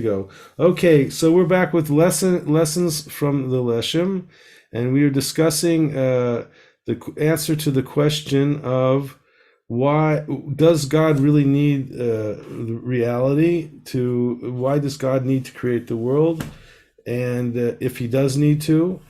Go. Okay, so we're back with lessons from the Leshem, and we are discussing the answer to the question of why does God really need reality to why does God need to create the world, and if he does need to,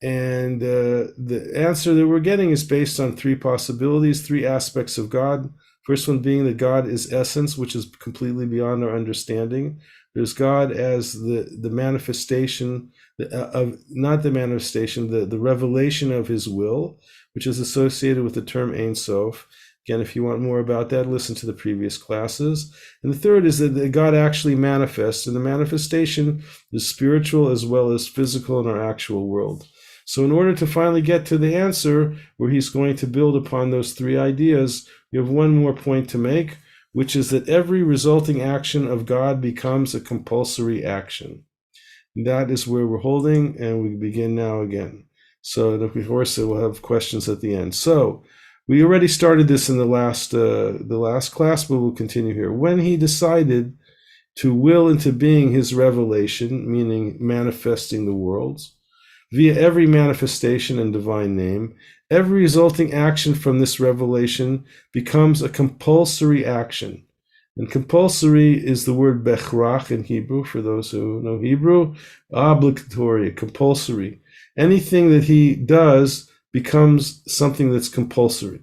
and the answer that we're getting is based on three possibilities, three aspects of God. First one being that God is essence, which is completely beyond our understanding. There's God as the manifestation of, not the manifestation, the revelation of his will, which is associated with the term Ein Sof. Again, if you want more about that, listen to the previous classes. And the third is that God actually manifests, and the manifestation is spiritual as well as physical in our actual world. So in order to finally get to the answer where he's going to build upon those three ideas, you have one more point to make, which is that every resulting action of God becomes a compulsory action. And that is where we're holding, and we begin now again. So of course we'll have questions at the end. So we already started this in the last class, but we'll continue here. When he decided to will into being his revelation, meaning manifesting the worlds, via every manifestation and divine name, every resulting action from this revelation becomes a compulsory action. And compulsory is the word bechrach in Hebrew, for those who know Hebrew, obligatory, compulsory. Anything that he does becomes something that's compulsory.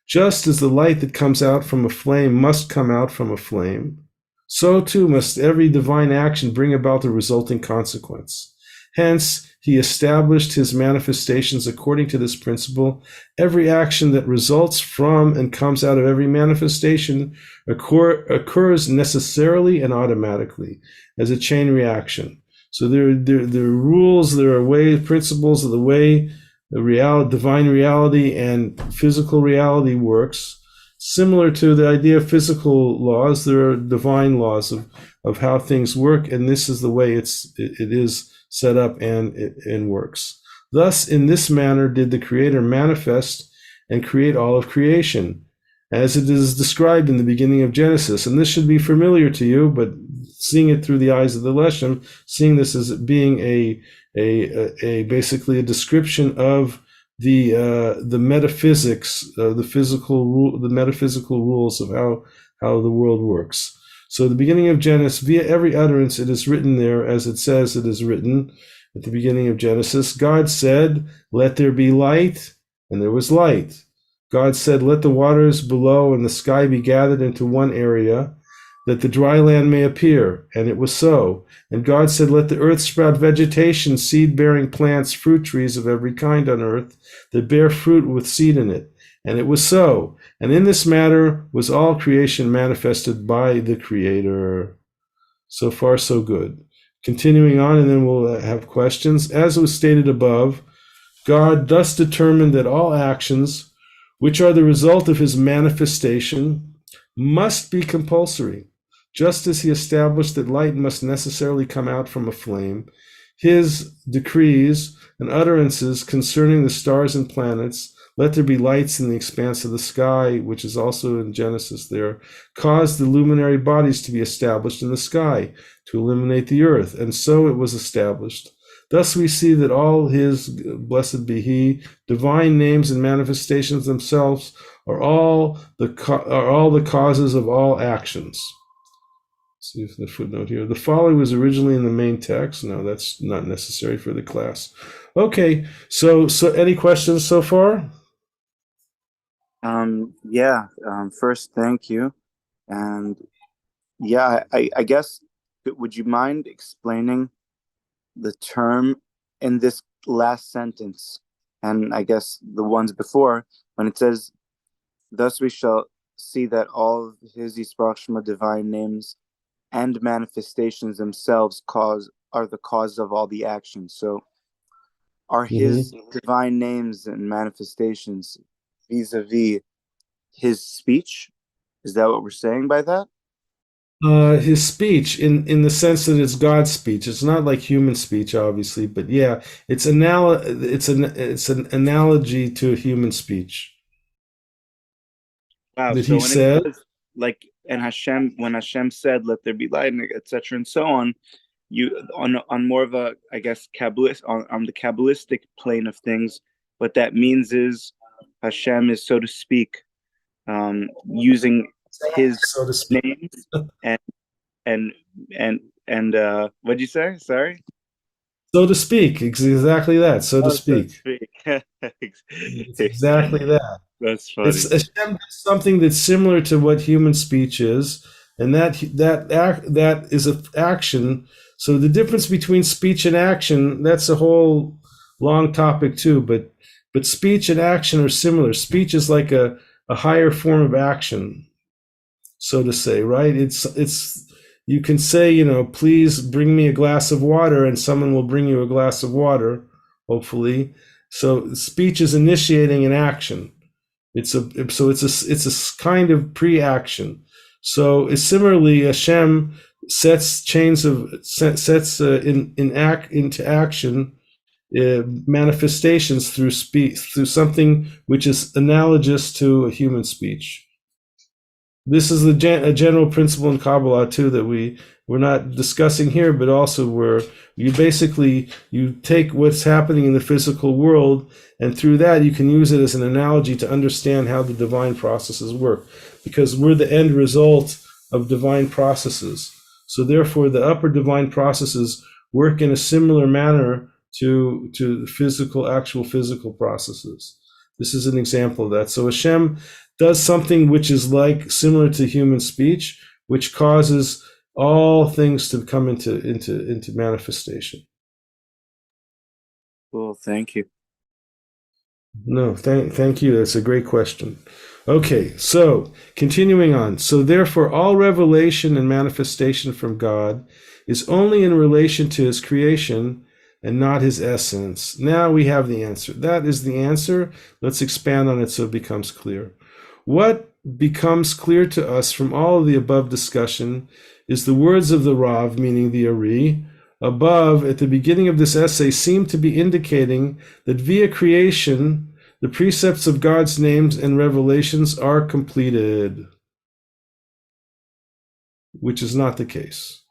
Just as the light that comes out from a flame must come out from a flame, so too must every divine action bring about the resulting consequence. Hence, he established his manifestations according to this principle. Every action that results from and comes out of every manifestation occurs necessarily and automatically as a chain reaction. So there are rules, there are ways, principles of the way the divine reality and physical reality works. Similar to the idea of physical laws, there are divine laws of how things work, and this is the way it is set up and works. Thus, in this manner did the Creator manifest and create all of creation, as it is described in the beginning of Genesis. And this should be familiar to you, but seeing it through the eyes of the Leshem, seeing this as being a basically a description of the metaphysics, the metaphysical rules of how the world works. So the beginning of Genesis, via every utterance, it is written there, as it says it is written at the beginning of Genesis. God said, "Let there be light," and there was light. God said, "Let the waters below and the sky be gathered into one area, that the dry land may appear," and it was so. And God said, "Let the earth sprout vegetation, seed-bearing plants, fruit trees of every kind on earth, that bear fruit with seed in it." And it was so. And in this matter was all creation manifested by the Creator. So far, so good. Continuing on, and then we'll have questions. As was stated above, God thus determined that all actions, which are the result of his manifestation, must be compulsory. Just as he established that light must necessarily come out from a flame, his decrees and utterances concerning the stars and planets, "Let there be lights in the expanse of the sky," which is also in Genesis there, caused the luminary bodies to be established in the sky to illuminate the earth, and so it was established. Thus we see that all his, blessed be he, divine names and manifestations themselves are all the causes of all actions. See if the footnote here. The following was originally in the main text. No, that's not necessary for the class. Okay, so any questions so far? First, thank you. And yeah, I guess, would you mind explaining the term in this last sentence, and I guess the ones before, when it says, "Thus we shall see that all of his Yisparach divine names and manifestations themselves are the cause of all the actions." So are his divine names and manifestations vis-a-vis his speech? Is that what we're saying by that? His speech, in the sense that it's God's speech. It's not like human speech, obviously, but yeah, it's an analogy to human speech Wow. that So he when it said. says, like, and Hashem, when Hashem said, "Let there be light," etc., and so on, you on more of a, I guess, Kabbalist, on the Kabbalistic plane of things, what that means is Hashem is, so to speak, using His so to speak. names and and and what'd you say? Sorry. So to speak, exactly that. So to Oh, so to speak, speak. it's exactly that. That's It's funny. Hashem does something that's similar to what human speech is, and that is an action. So the difference between speech and action, that's a whole long topic too. But speech and action are similar. Speech is like a higher form of action, so to say, right? It's you can say, please bring me a glass of water, and someone will bring you a glass of water, hopefully. So speech is initiating an action. It's a kind of pre-action. So similarly, Hashem sets into action manifestations through speech, through something which is analogous to a human speech. This is a general principle in Kabbalah too that we're not discussing here, but also where you take what's happening in the physical world, and through that you can use it as an analogy to understand how the divine processes work, because we're the end result of divine processes. So therefore, the upper divine processes work in a similar manner to actual physical processes. This is an example of that. So Hashem does something which is similar to human speech, which causes all things to come into manifestation. Cool. Thank you. No, thank you. That's a great question. Okay, so continuing on. So therefore, all revelation and manifestation from God is only in relation to His creation and not His essence. Now we have the answer. That is the answer. Let's expand on it so it becomes clear. What becomes clear to us from all of the above discussion is the words of the Rav, meaning the Ari, above at the beginning of this essay seem to be indicating that via creation, the precepts of God's names and revelations are completed, which is not the case.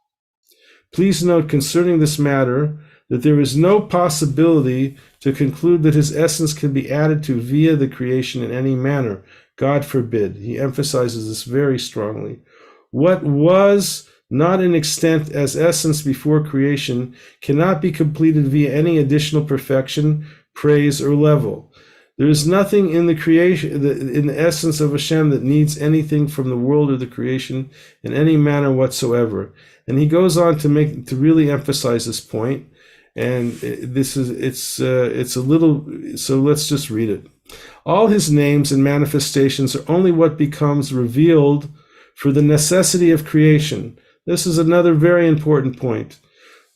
Please note concerning this matter that there is no possibility to conclude that His essence can be added to via the creation in any manner. God forbid. He emphasizes this very strongly. What was not in extent as essence before creation cannot be completed via any additional perfection, praise, or level. There is nothing in the creation, in the essence of Hashem, that needs anything from the world or the creation in any manner whatsoever. And he goes on to really emphasize this point. And it's a little. So let's just read it. All His names and manifestations are only what becomes revealed for the necessity of creation. This is another very important point.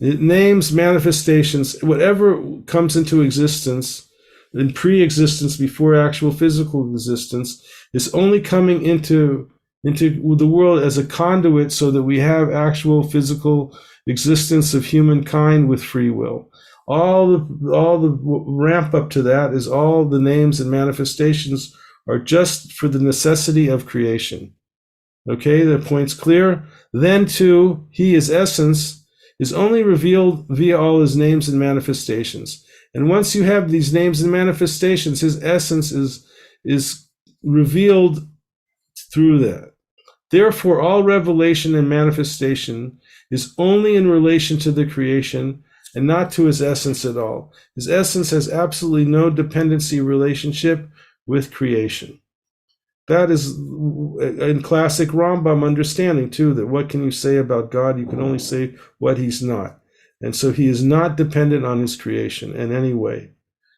Names, manifestations, whatever comes into existence in pre-existence before actual physical existence is only coming into the world as a conduit so that we have actual physical existence of humankind with free will. All the ramp up to that is all the names and manifestations are just for the necessity of creation. Okay, the point's clear. Then too, He, His essence, is only revealed via all His names and manifestations. And once you have these names and manifestations, His essence is revealed through that. Therefore, all revelation and manifestation is only in relation to the creation and not to His essence at all. His essence has absolutely no dependency relationship with creation. That is in classic Rambam understanding too, that what can you say about God? You can only say what He's not. And so He is not dependent on His creation in any way,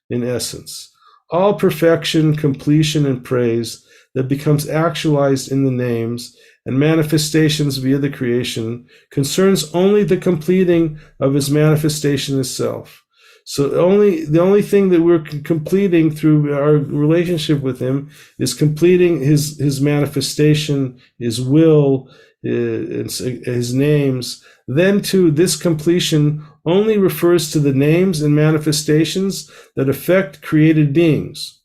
in essence. All perfection, completion, and praise that becomes actualized in the names and manifestations via the creation concerns only the completing of His manifestation itself. So the only thing that we're completing through our relationship with Him is completing His manifestation, His will, His names. Then too, this completion only refers to the names and manifestations that affect created beings.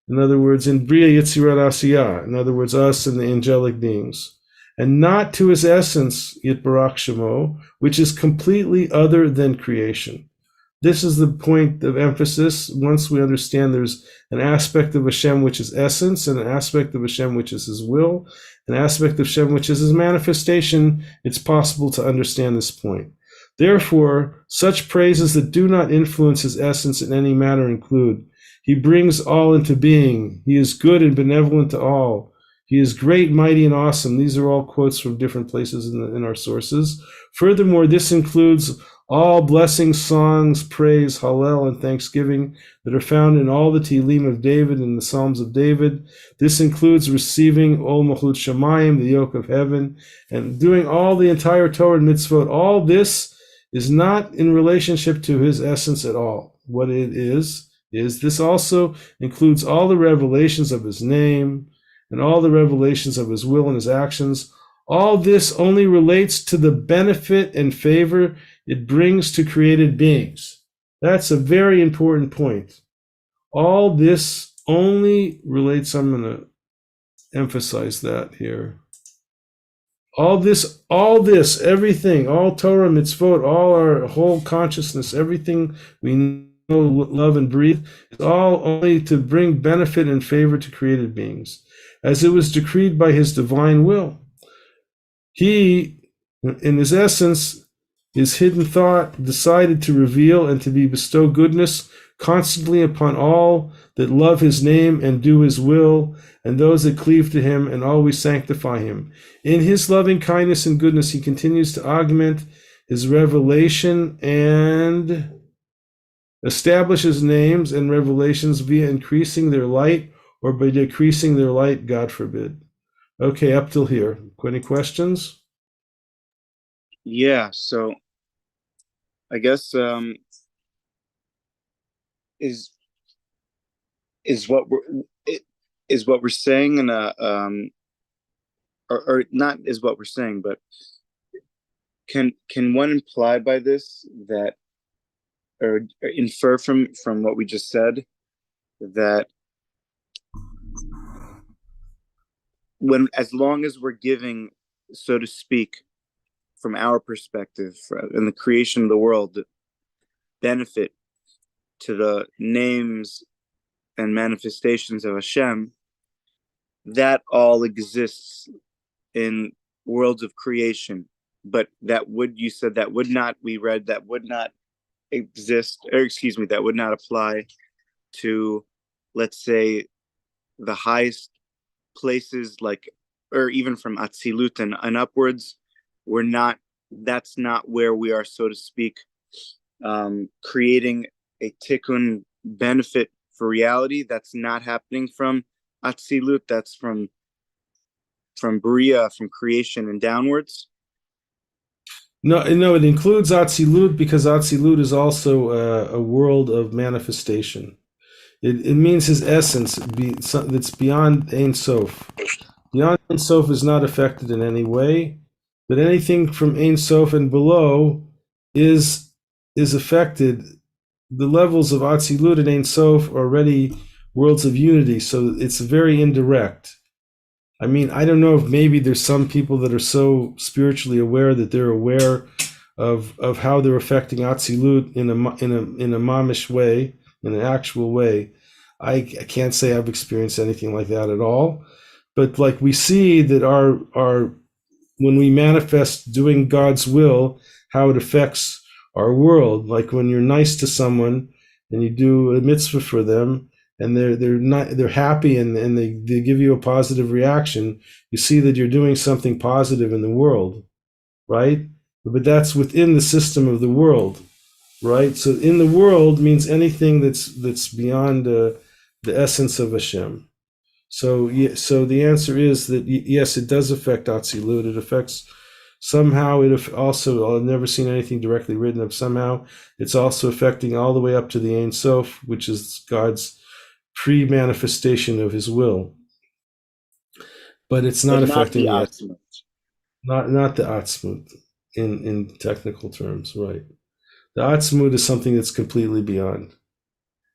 In other words, in Bria Yetzirat Asiyah, in other words, us and the angelic beings. and not to his essence, Yitbarach Shemo, which is completely other than creation. This is the point of emphasis. Once we understand there's an aspect of Hashem which is essence, and an aspect of Hashem which is his will, an aspect of Hashem which is his manifestation, it's possible to understand this point. Therefore, such praises that do not influence his essence in any manner include: he brings all into being. He is good and benevolent to all. He is great, mighty, and awesome. These are all quotes from different places in our sources. Furthermore, this includes all blessings, songs, praise, hallel, and thanksgiving that are found in all the Tehillim of David and the Psalms of David. This includes receiving Ol Malchut Shamayim, the yoke of heaven, and doing all the entire Torah and mitzvot. All this is not in relationship to his essence at all. What it is this also includes all the revelations of his name and all the revelations of his will and his actions. All this only relates to the benefit and favor it brings to created beings. That's a very important point. All this only relates, I'm going to emphasize that here. All this, everything, all Torah, mitzvot, all our whole consciousness, everything we know, love, and breathe, is all only to bring benefit and favor to created beings, as it was decreed by his divine will. He, in his essence, his hidden thought, decided to reveal and to bestow goodness constantly upon all that love his name and do his will, and those that cleave to him and always sanctify him. In his loving kindness and goodness, he continues to augment his revelation and establish his names and revelations via increasing their light or by decreasing their light, God forbid. Okay, up till here. Any questions? Yeah, so I guess is what we're saying in a or not is what we're saying, but can one imply by this that, or infer from what we just said, that as long as we're giving, so to speak, from our perspective in the creation of the world, benefit to the names and manifestations of Hashem, that all exists in worlds of creation, but you said that would not exist, or excuse me, that would not apply to, let's say, the highest places, like, or even from Atzilut and upwards. That's not where we are, so to speak, creating a tikkun benefit for reality. That's not happening from Atzilut. That's from Bria, from creation and downwards. No, it includes Atzilut, because Atzilut is also a world of manifestation. It means his essence that's beyond Ein Sof. Beyond Ein Sof is not affected in any way, but anything from Ein Sof and below is affected. The levels of Atzilut and Ein Sof are already worlds of unity, so it's very indirect. I mean, I don't know if maybe there's some people that are so spiritually aware that they're aware of how they're affecting Atzilut in a mamish way, in an actual way. I can't say I've experienced anything like that at all, but like we see that our when we manifest doing God's will, how it affects our world. Like when you're nice to someone and you do a mitzvah for them, and they're happy and they give you a positive reaction, you see that you're doing something positive in the world, right? But that's within the system of the world, right? So in the world means anything that's beyond the essence of Hashem. So the answer is that yes, it does affect Atzilut. It affects somehow. I've never seen anything directly written of somehow. It's also affecting all the way up to the Ein Sof, which is God's pre-manifestation of his will. But it's not affecting the Atzmut. Not the Atzmut in technical terms, right? The Atzmut is something that's completely beyond.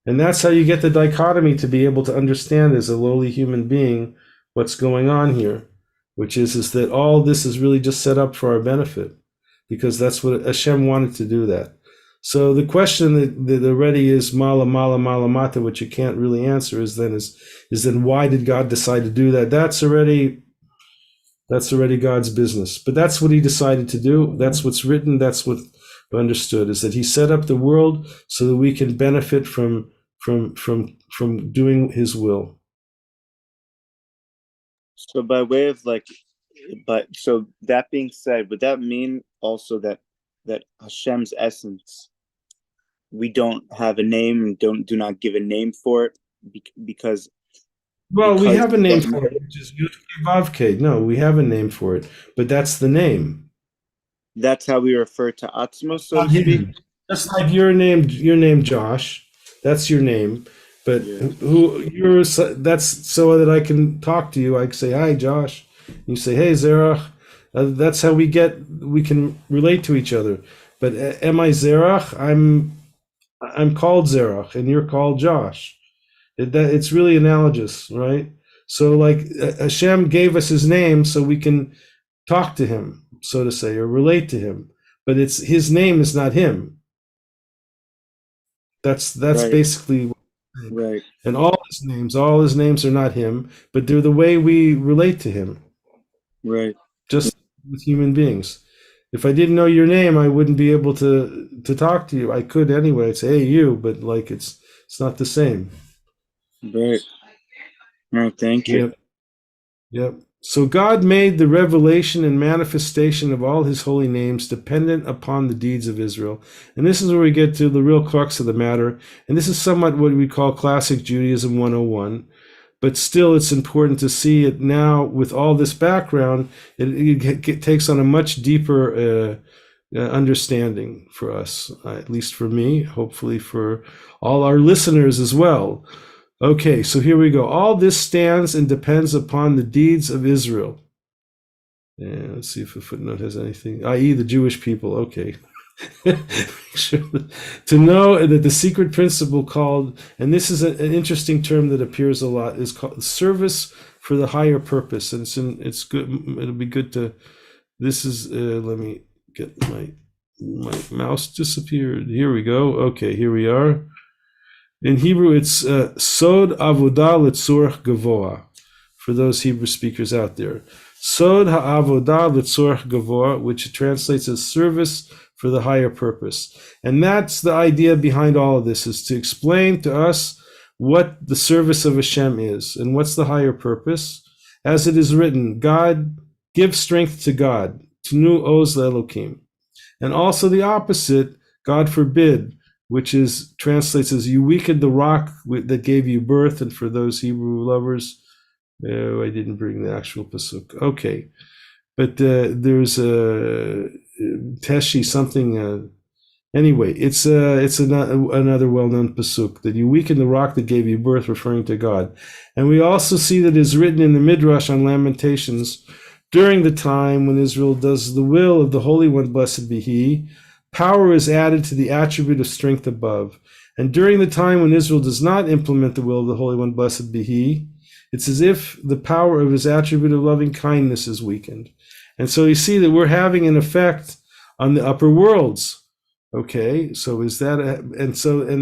And that's how you get the dichotomy, to be able to understand as a lowly human being what's going on here, which is that all this is really just set up for our benefit, because that's what Hashem wanted to do that. So the question that already is mala mala mala mata, which you can't really answer, is then why did God decide to do that? That's already God's business. But that's what he decided to do. That's what's written. That's what understood, is that he set up the world so that we can benefit from doing his will. So by way of so that being said, would that mean also that Hashem's essence, we don't have a name, and do not give a name for it, because we have a name for it, which is Yud Kei Vav Kei. No, we have a name for it, but that's the name. That's how we refer to Atzmo, so to speak. Just like your name, Josh. That's your name. But that's so that I can talk to you. I can say, hi, Josh. You say, hey, Zerach. That's how we can relate to each other. But am I Zerach? I'm called Zerach, and you're called Josh. It's really analogous, right? So like Hashem gave us his name so we can talk to him, so to say, or relate to him. But his name is not him. That's right. Basically right. And all his names are not him, but they're the way we relate to him. Right. Just with human beings. If I didn't know your name, I wouldn't be able to talk to you. I could anyway. I'd say, hey, you, but like it's not the same. Right. All right, thank you. Yep. So God made the revelation and manifestation of all his holy names dependent upon the deeds of Israel. And this is where we get to the real crux of the matter. And this is somewhat what we call classic Judaism 101. But still, it's important to see it now with all this background. It takes on a much deeper understanding for us, at least for me, hopefully for all our listeners as well. Okay, so here we go. All this stands and depends upon the deeds of Israel. And let's see if a footnote has anything, i.e. the Jewish people. Okay. To know that the secret principle called, and this is an interesting term that appears a lot, is called service for the higher purpose. And it's good. It'll be good to, this is, let me get my mouse disappeared. Here we go. Okay, here we are. In Hebrew, it's Sod Avodah Letzorach Gavoa, for those Hebrew speakers out there. Sod HaAvodah Letzorach Gavoa, which translates as service for the higher purpose. And that's the idea behind all of this, is to explain to us what the service of Hashem is and what's the higher purpose. As it is written, God, give strength to God, Tnu Oz LeElokim. And also the opposite, God forbid, which translates as you weakened the rock that gave you birth. And for those Hebrew lovers, I didn't bring the actual pasuk. Okay, but there's a Teshi something. Anyway, it's another well-known pasuk, that you weakened the rock that gave you birth, referring to God. And we also see that is written in the Midrash on Lamentations, during the time when Israel does the will of the Holy One, blessed be He, power is added to the attribute of strength above. And during the time when Israel does not implement the will of the Holy One, blessed be He, it's as if the power of his attribute of loving kindness is weakened. And so you see that we're having an effect on the upper worlds. Okay, so is that, and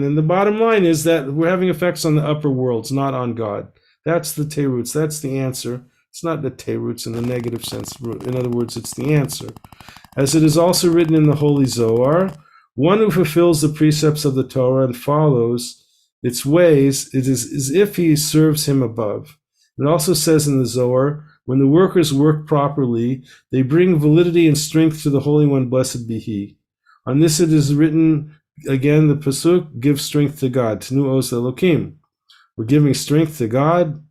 then the bottom line is that we're having effects on the upper worlds, not on God. That's the teruts, that's the answer. It's not the teruts in the negative sense. In other words, it's the answer. As it is also written in the Holy Zohar, one who fulfills the precepts of the Torah and follows its ways, it is as if he serves him above. It also says in the Zohar, when the workers work properly, they bring validity and strength to the Holy One, blessed be He. On this it is written, again, the pasuk, give strength to God, Tnu Oz LeElokim. We're giving strength to God.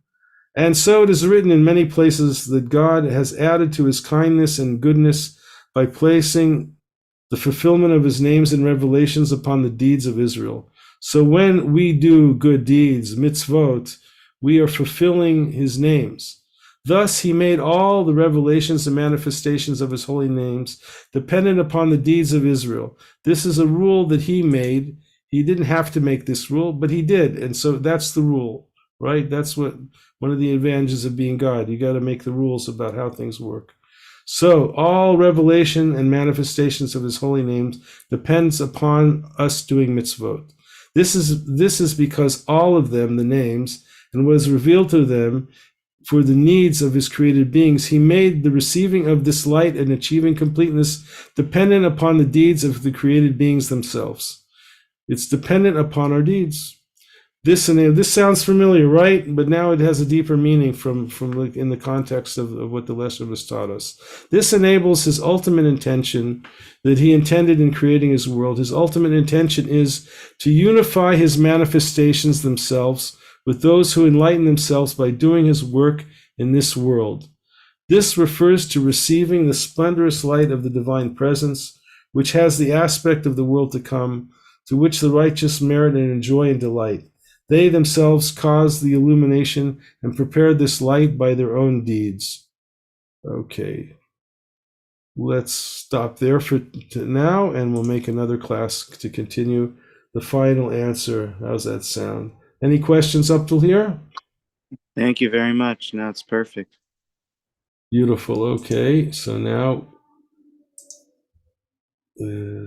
And so it is written in many places that God has added to his kindness and goodness by placing the fulfillment of his names and revelations upon the deeds of Israel. So when we do good deeds, mitzvot, we are fulfilling his names. Thus he made all the revelations and manifestations of his holy names dependent upon the deeds of Israel. This is a rule that he made. He didn't have to make this rule, but he did. And so that's the rule. right? That's what one of the advantages of being God. You got to make the rules about how things work. So all revelation and manifestations of his holy names depends upon us doing mitzvot. This is because all of them, the names, and what is revealed to them for the needs of his created beings, he made the receiving of this light and achieving completeness dependent upon the deeds of the created beings themselves. It's dependent upon our deeds. This sounds familiar, right? But now it has a deeper meaning from in the context of what the Leshem has taught us. This enables his ultimate intention that he intended in creating his world. His ultimate intention is to unify his manifestations themselves with those who enlighten themselves by doing his work in this world. This refers to receiving the splendorous light of the divine presence, which has the aspect of the world to come, to which the righteous merit and enjoy and delight. They themselves caused the illumination and prepared this light by their own deeds. Okay, let's stop there for now, and we'll make another class to continue the final answer. How's that sound? Any questions up till here? Thank you very much. Now it's perfect. Beautiful. Okay, so now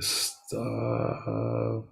stop.